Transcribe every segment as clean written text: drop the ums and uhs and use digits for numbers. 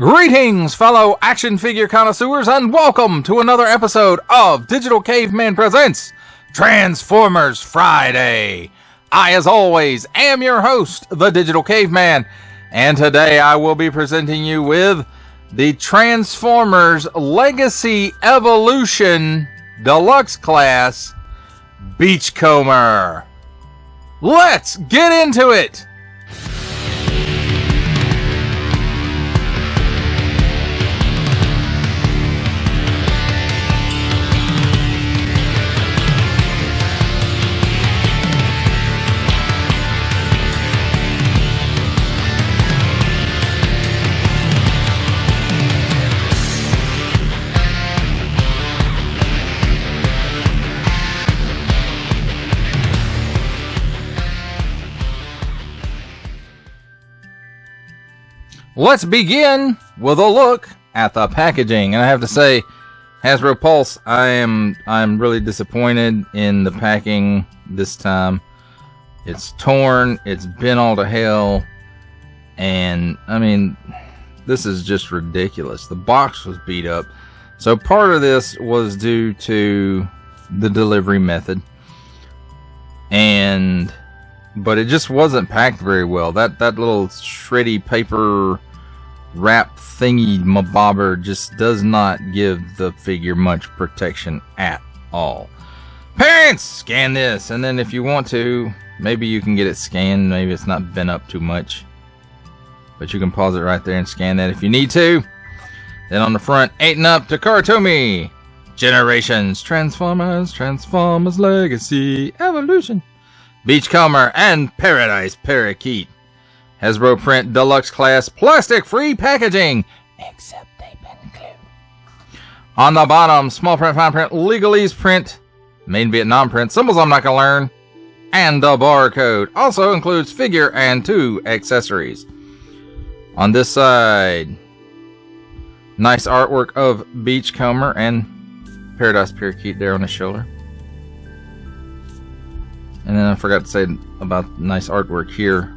Greetings, fellow action figure connoisseurs, and welcome to another episode of Digital Caveman Presents Transformers Friday. I, as always, am your host, the Digital Caveman, and today I will be presenting you with the Transformers Legacy Evolution Deluxe Class Beachcomber. Let's get into it! Let's begin with a look at the packaging. And I have to say, Hasbro Pulse, I'm really disappointed in the packing this time. It's torn, it's bent all to hell, and I mean, this is just ridiculous. The box was beat up. So part of this was due to the delivery method, but it just wasn't packed very well. That little shreddy paper wrap thingy mabobber just does not give the figure much protection at all. Parents, scan this, and then if you want to, maybe you can get it scanned. Maybe it's not bent up too much, but you can pause it right there and scan that if you need to. Then on the front, 8 and up to Karatomi Generations, Transformers Legacy Evolution, Beachcomber, and Paradise Parakeet. Hasbro print deluxe class plastic free packaging, except tape and glue. On the bottom, small print, fine print, legalese print, made in Vietnam print, symbols I'm not going to learn, and the barcode. Also includes figure and 2 accessories. On this side, nice artwork of Beachcomber and Paradise Parakeet there on the shoulder. And then I forgot to say about nice artwork here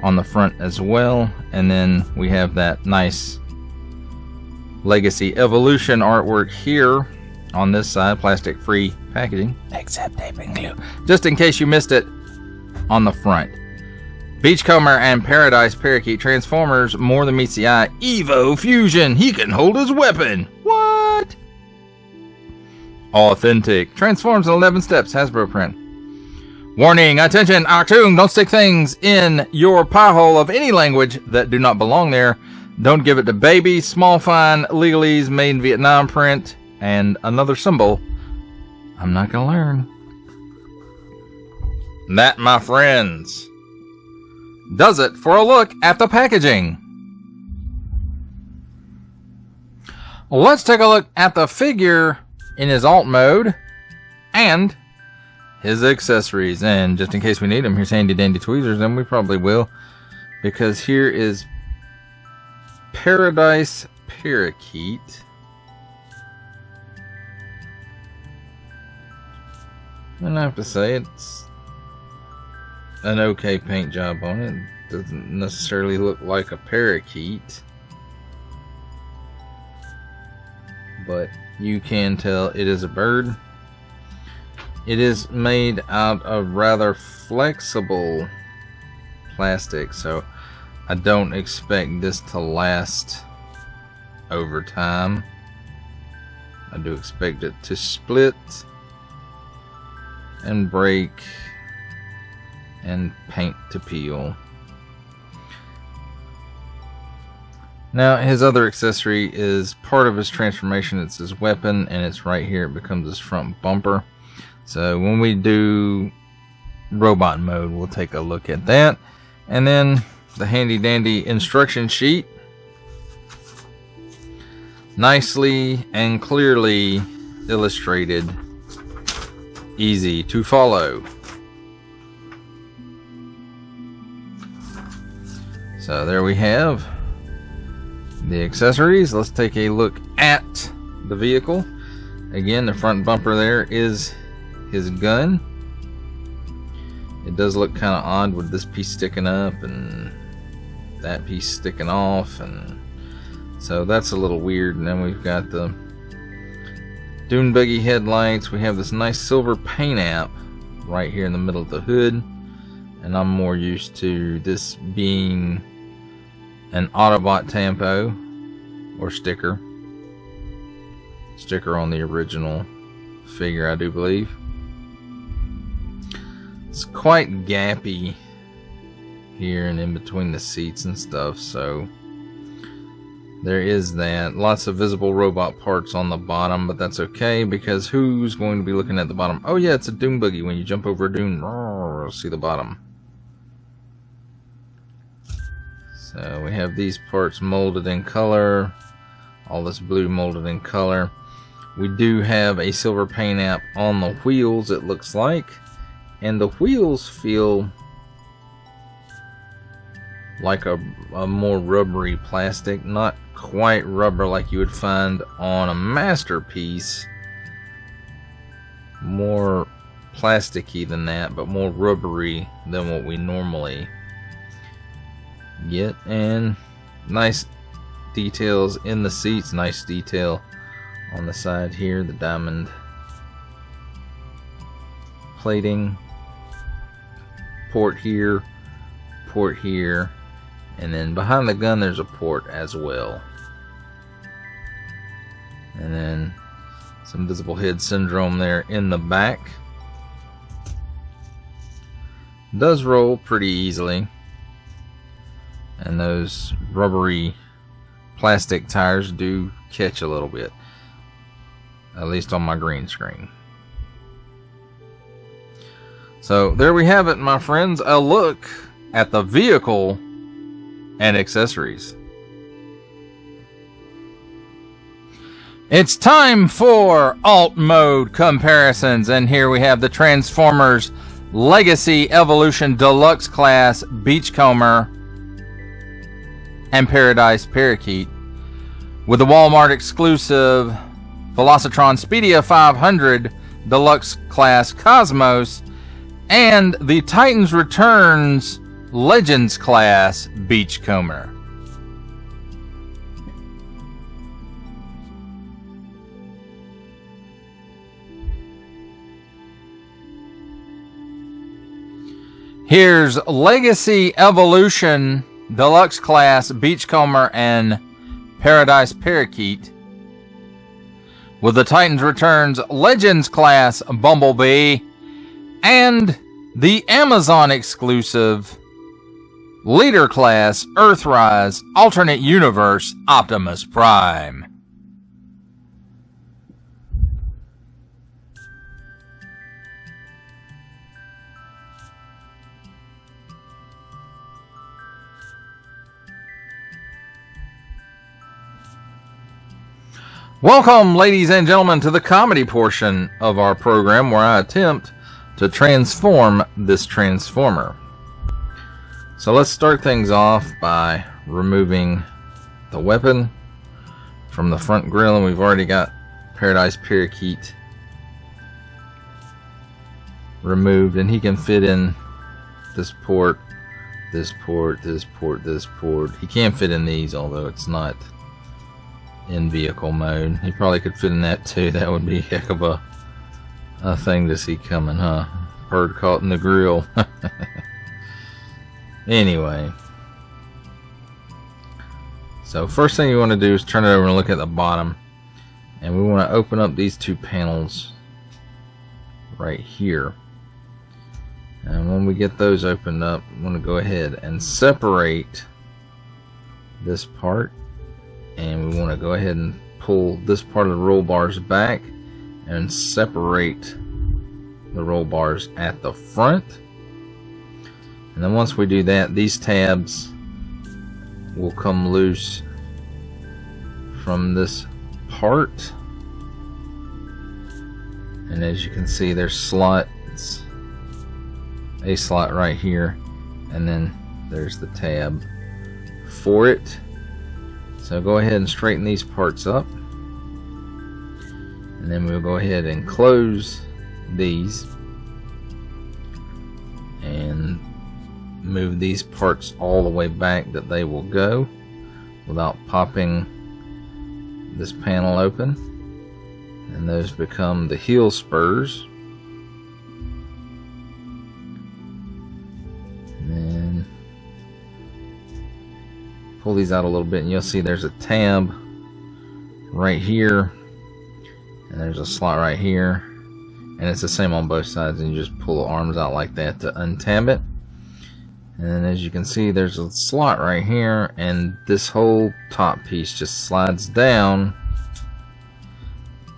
on the front as well. And then we have that nice Legacy Evolution artwork here on this side, plastic free packaging, except tape and glue, just in case you missed it on the front. Beachcomber and Paradise Parakeet, Transformers more than meets the eye. Evo Fusion, he can hold his weapon. What? Authentic, transforms in 11 steps, Hasbro print. Warning, attention, Achtung, don't stick things in your pie hole of any language that do not belong there. Don't give it to baby, small fine, legalese, made in Vietnam print, and another symbol I'm not gonna learn. That, my friends, does it for a look at the packaging. Let's take a look at the figure in his alt mode and his accessories. And just in case we need them, here's handy dandy tweezers, and we probably will, because here is Paradise Parakeet. And I have to say, it's an okay paint job on it. It doesn't necessarily look like a parakeet, but you can tell it is a bird. It is made out of rather flexible plastic, so I don't expect this to last over time. I do expect it to split and break and paint to peel. Now, his other accessory is part of his transformation. It's his weapon, and it's right here. It becomes his front bumper. So when we do robot mode, we'll take a look at that. And then the handy dandy instruction sheet, nicely and clearly illustrated, easy to follow. So there we have the accessories. Let's take a look at the vehicle. Again, the front bumper there is his gun. It does look kind of odd with this piece sticking up and that piece sticking off, and So that's a little weird. And then we've got the dune buggy headlights. We have this nice silver paint app right here in the middle of the hood. And I'm more used to this being an Autobot tampo or sticker. Sticker on the original figure, I do believe. It's quite gappy here and in between the seats and stuff, so there is that. Lots of visible robot parts on the bottom, but that's okay because who's going to be looking at the bottom? Oh yeah, it's a dune buggy. When you jump over a dune, you'll see the bottom. So we have these parts molded in color, all this blue molded in color. We do have a silver paint app on the wheels, it looks like, and the wheels feel like a more rubbery plastic, not quite rubber like you would find on a masterpiece, more plasticky than that, but more rubbery than what we normally get. And nice details in the seats, nice detail on the side here, the diamond plating, port here, and then behind the gun there's a port as well. And then some visible head syndrome there in the back. Does roll pretty easily. And those rubbery plastic tires do catch a little bit. At least on my green screen. So there we have it, my friends. A look at the vehicle and accessories. It's time for alt mode comparisons, and here we have the Transformers Legacy Evolution Deluxe Class Beachcomber and Paradise Parakeet with the Walmart exclusive Velocitron Speedia 500 Deluxe Class Cosmos and the Titans Returns Legends Class Beachcomber. Here's Legacy Evolution Deluxe Class Beachcomber and Paradise Parakeet with the Titans Returns Legends Class Bumblebee and the Amazon exclusive Leader Class Earthrise Alternate Universe Optimus Prime. Welcome, ladies and gentlemen, to the comedy portion of our program where I attempt to transform this Transformer. So let's start things off by removing the weapon from the front grille, and we've already got Paradise Parakeet removed, and he can fit in this port, this port, this port, this port. He can fit in these, although it's not in vehicle mode. He probably could fit in that too. That would be a heck of a thing to see coming, huh? Bird caught in the grill. Anyway, so first thing you want to do is turn it over and look at the bottom, and we want to open up these two panels right here. And when we get those opened up, we want to go ahead and separate this part, and we want to go ahead and pull this part of the roll bars back and separate the roll bars at the front. And then once we do that, these tabs will come loose from this part. And as you can see, there's slots, a slot right here, and then there's the tab for it. So go ahead and straighten these parts up, and then we'll go ahead and close these and move these parts all the way back that they will go without popping this panel open, and those become the heel spurs. And then pull these out a little bit and you'll see there's a tab right here, and there's a slot right here, and it's the same on both sides, and you just pull the arms out like that to untab it. And then as you can see, there's a slot right here, and this whole top piece just slides down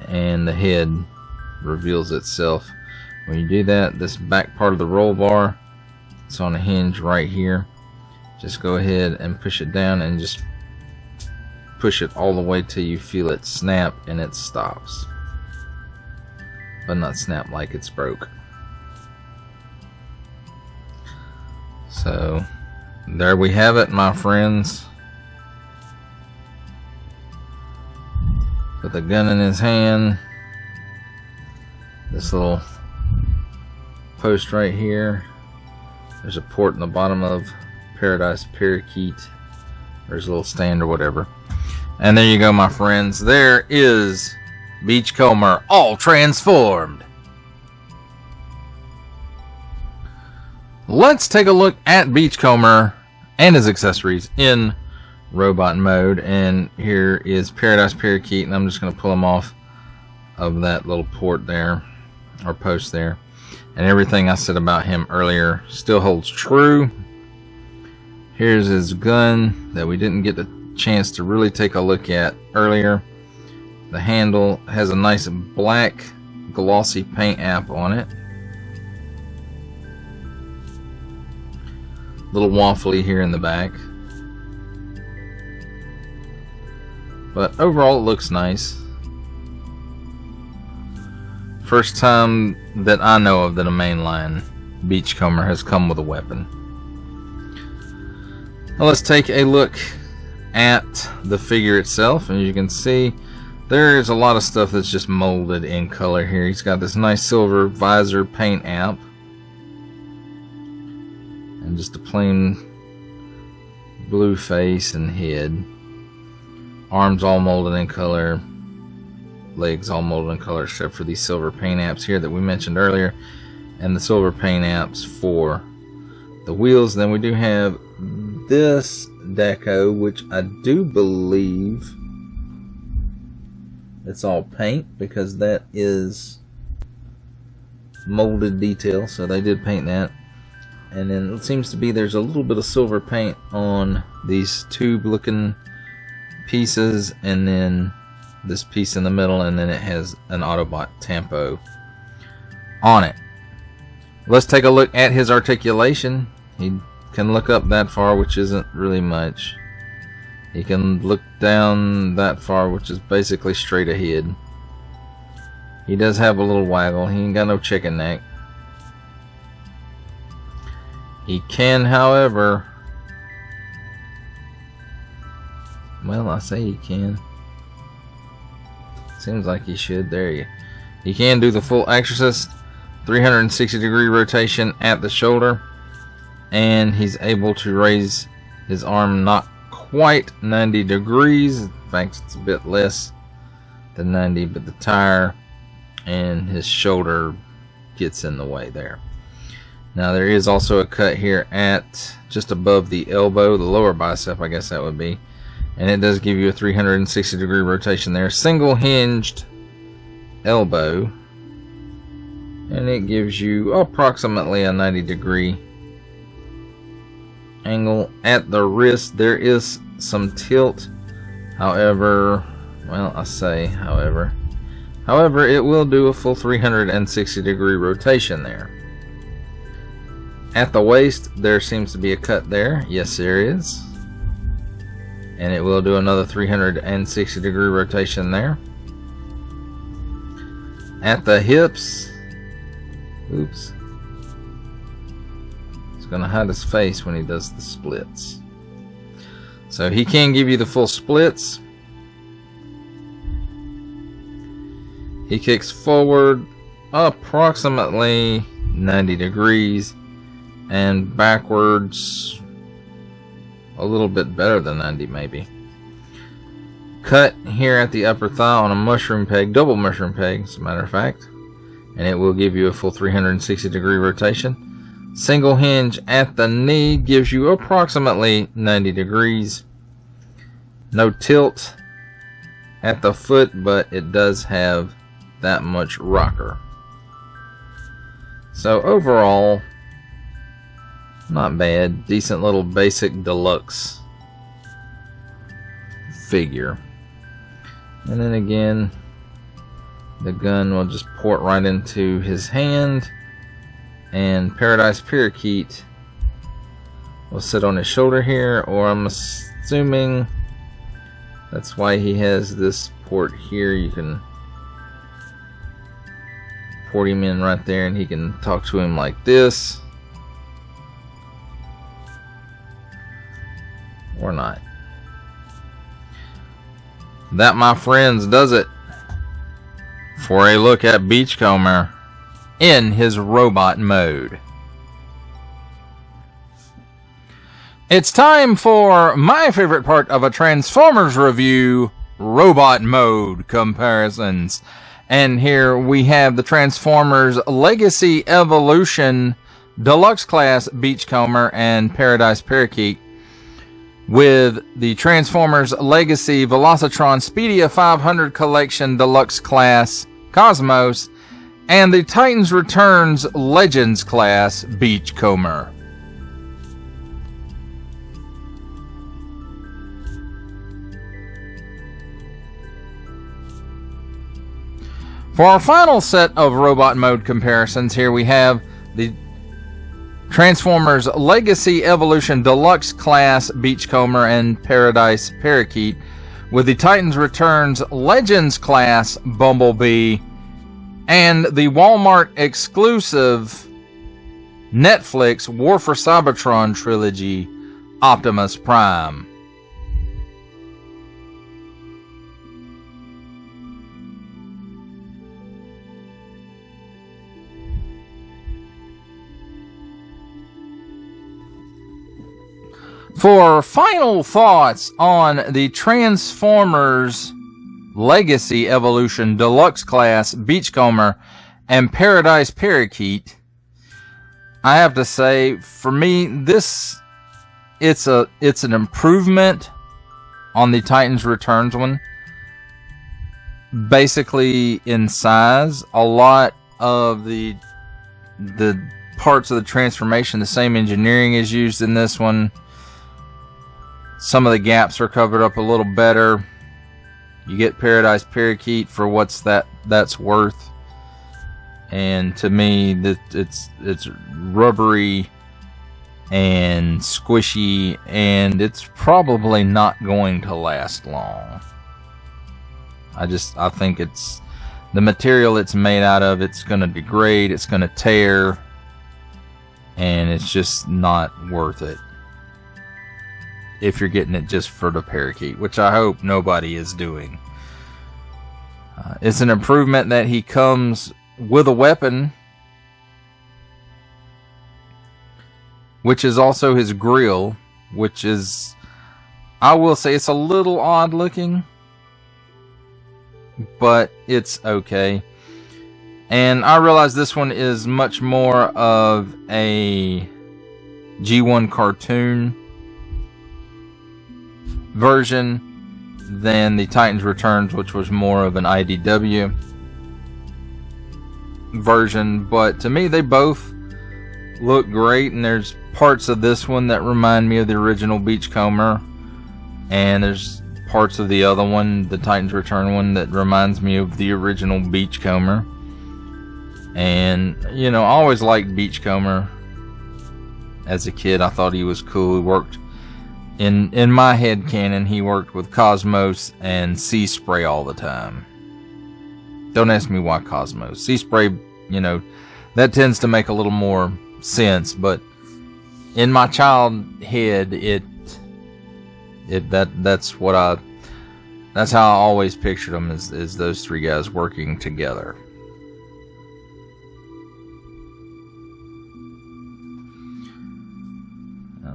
and the head reveals itself. When you do that, this back part of the roll bar, it's on a hinge right here. Just go ahead and push it down and just push it all the way till you feel it snap and it stops. But not snap like it's broke. So there we have it, my friends. Put the gun in his hand. This little post right here. There's a port in the bottom of Paradise Parakeet. There's a little stand or whatever. And there you go, my friends. There is Beachcomber all transformed. Let's take a look at Beachcomber and his accessories in robot mode. And here is Paradise Parakeet, and I'm just going to pull him off of that little port there, or post there. And everything I said about him earlier still holds true. Here's his gun that we didn't get the chance to really take a look at earlier. The handle has a nice black glossy paint app on it. Little waffly here in the back, but overall it looks nice. First time that I know of that a mainline Beachcomber has come with a weapon. Now let's take a look at the figure itself, and you can see there's a lot of stuff that's just molded in color here. He's got this nice silver visor paint app, and just a plain blue face and head. Arms all molded in color, legs all molded in color except for these silver paint apps here that we mentioned earlier, and the silver paint apps for the wheels. Then we do have this deco, which I do believe it's all paint, because that is molded detail, so they did paint that. And then it seems to be there's a little bit of silver paint on these tube looking pieces, and then this piece in the middle, and then it has an Autobot tampo on it. Let's take a look at his articulation. He can look up that far, which isn't really much. He can look down that far, which is basically straight ahead. He does have a little waggle. He ain't got no chicken neck. He can, however, well, I say he can. Seems like he should. There you go. He can do the full Exorcist 360-degree rotation at the shoulder, and he's able to raise his arm not quite 90 degrees. In fact, it's a bit less than 90, but the tire and his shoulder gets in the way there. Now there is also a cut here at just above the elbow, the lower bicep, I guess that would be, and it does give you a 360-degree rotation there. Single hinged elbow, and it gives you approximately a 90-degree angle. At the wrist there is some tilt, however, well, I say however, it will do a full 360-degree rotation there. At the waist there seems to be a cut there. Yes, there is, and it will do another 360-degree rotation there. At the hips, oops, it's gonna hide his face when he does the splits. So he can give you the full splits. He kicks forward approximately 90 degrees and backwards a little bit better than 90 maybe. cut here at the upper thigh on a mushroom peg, double mushroom peg, as a matter of fact, and it will give you a full 360-degree rotation. Single hinge at the knee gives you approximately 90 degrees. No tilt at the foot, but it does have that much rocker. So overall, not bad. Decent little basic deluxe figure. And then again, the gun will just port right into his hand, and Paradise Parakeet will sit on his shoulder here, or I'm assuming that's why he has this port here. You can port him in right there and he can talk to him like this, or not. That, my friends, does it for a look at Beachcomber in his robot mode. It's time for my favorite part of a Transformers review, robot mode comparisons. And here we have the Transformers Legacy Evolution Deluxe Class Beachcomber and Paradise Parakeet with the Transformers Legacy Velocitron Speedia 500 Collection Deluxe Class Cosmos and the Titans Returns Legends Class Beachcomber. For our final set of robot mode comparisons, here we have the Transformers Legacy Evolution Deluxe Class Beachcomber and Paradise Parakeet with the Titans Returns Legends Class Bumblebee and the Walmart exclusive Netflix War for Cybertron trilogy Optimus Prime. For final thoughts on the Transformers Legacy Evolution Deluxe Class Beachcomber and Paradise Parakeet, I have to say, for me, it's an improvement on the Titans Returns one. Basically in size, a lot of the parts of the transformation, the same engineering is used in this one. Some of the gaps are covered up a little better. You get Paradise Parakeet for what's that's worth. And to me, it's rubbery and squishy, and it's probably not going to last long. I think it's the material it's made out of. It's going to degrade. It's going to tear, and it's just not worth it. If you're getting it just for the parakeet, which I hope nobody is doing. It's an improvement that he comes with a weapon, which is also his grill, which is, I will say, it's a little odd looking, but it's okay. And I realize this one is much more of a G1 cartoon version than the Titans Returns, which was more of an IDW version. But to me, they both look great, and there's parts of this one that remind me of the original Beachcomber, and there's parts of the other one, the Titans Return one, that reminds me of the original Beachcomber. And you know, I always liked Beachcomber as a kid. I thought he was cool. He worked in my head canon, he worked with Cosmos and Sea Spray all the time. Don't ask me why Cosmos. Sea Spray, you know, that tends to make a little more sense, but in my child head, that's how I always pictured them, is those three guys working together.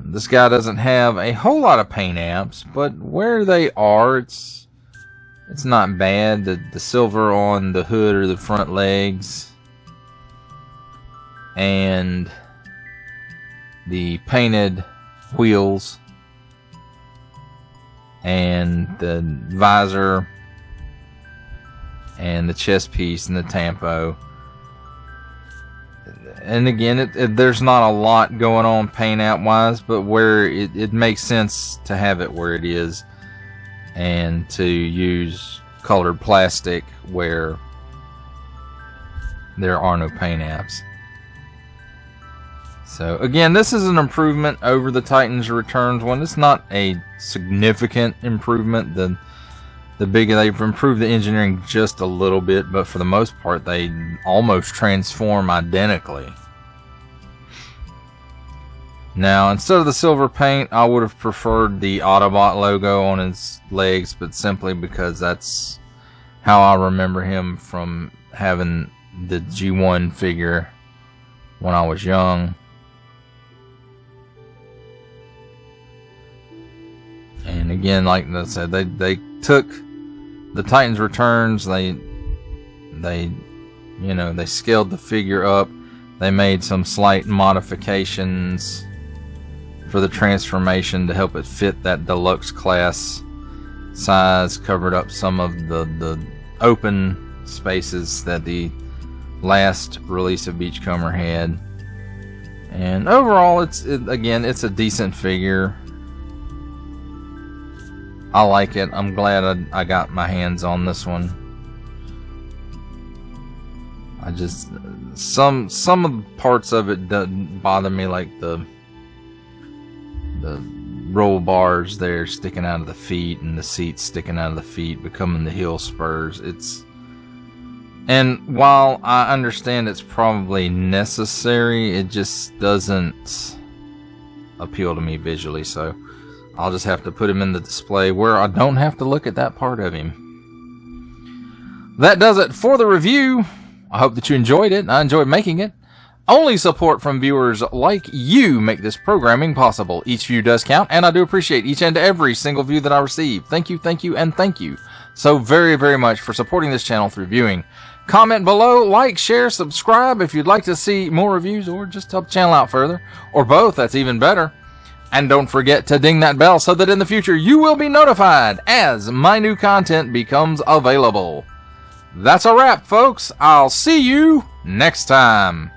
This guy doesn't have a whole lot of paint apps, but where they are, it's It's not bad. The silver on the hood or the front legs, and the painted wheels, and the visor, and the chest piece, and the tampo. And again, there's not a lot going on paint out wise, but where it makes sense to have it where it is, and to use colored plastic where there are no paint apps. So again, this is an improvement over the Titans Returns one. It's not a significant improvement. They've improved the engineering just a little bit, but for the most part they almost transform identically. Now, instead of the silver paint, I would have preferred the Autobot logo on his legs, but simply because that's how I remember him from having the G1 figure when I was young. And again, like I said, they took the Titans Returns, they scaled the figure up. They made some slight modifications for the transformation to help it fit that deluxe class size, covered up some of the open spaces that the last release of Beachcomber had. And overall, it's a decent figure. I like it. I'm glad I got my hands on this one. I just some of the parts of it doesn't bother me, like the roll bars there sticking out of the feet, and the seats sticking out of the feet, becoming the heel spurs. And while I understand it's probably necessary, it just doesn't appeal to me visually. So I'll just have to put him in the display where I don't have to look at that part of him. That does it for the review. I hope that you enjoyed it. I enjoyed making it. Only support from viewers like you make this programming possible. Each view does count, and I do appreciate each and every single view that I receive. Thank you, and thank you so very, very much for supporting this channel through viewing. Comment below, like, share, subscribe if you'd like to see more reviews, or just help the channel out further, or both. That's even better. And don't forget to ding that bell so that in the future you will be notified as my new content becomes available. That's a wrap, folks. I'll see you next time.